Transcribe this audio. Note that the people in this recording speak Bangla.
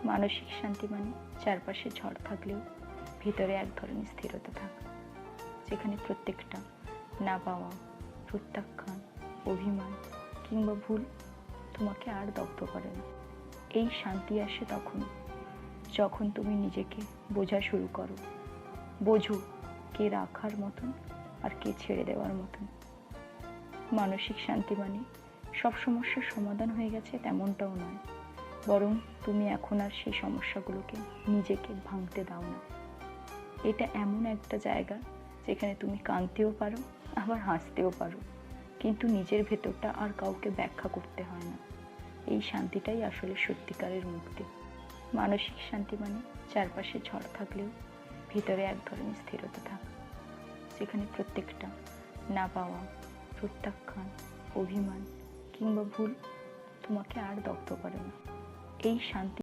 মানসিক শান্তি মানে চারপাশে ঝড় থাকলেও ভিতরে এক ধরনের স্থিরতা থাকা, যেখানে প্রত্যেকটা না পাওয়া, প্রত্যাখ্যান, অভিমান কিংবা ভুল তোমাকে আর দগ্ধ করে না। এই শান্তি আসে তখন যখন তুমি নিজেকে বোঝা শুরু করো, বোঝো কে রাখার মতন আর কে ছেড়ে দেওয়ার মতন। মানসিক শান্তি মানে সব সমস্যার সমাধান হয়ে গেছে তেমনটাও নয়, বরং তুমি এখন আর সেই সমস্যাগুলোকে নিজেকে ভাঙতে দাও না। এটা এমন একটা জায়গা যেখানে তুমি কাঁদতেও পারো, আবার হাসতেও পারো, কিন্তু নিজের ভেতরটা আর কাউকে ব্যাখ্যা করতে হয় না। এই শান্তিটাই আসলে সত্যিকারের মুক্তি। মানসিক শান্তি মানে চারপাশে ঝড় থাকলেও ভিতরে এক ধরনের স্থিরতা থাকা, যেখানে প্রত্যেকটা না পাওয়া, প্রত্যাখ্যান, অভিমান কিংবা ভুল তোমাকে আর দগ্ধ করে না। এই শান্তি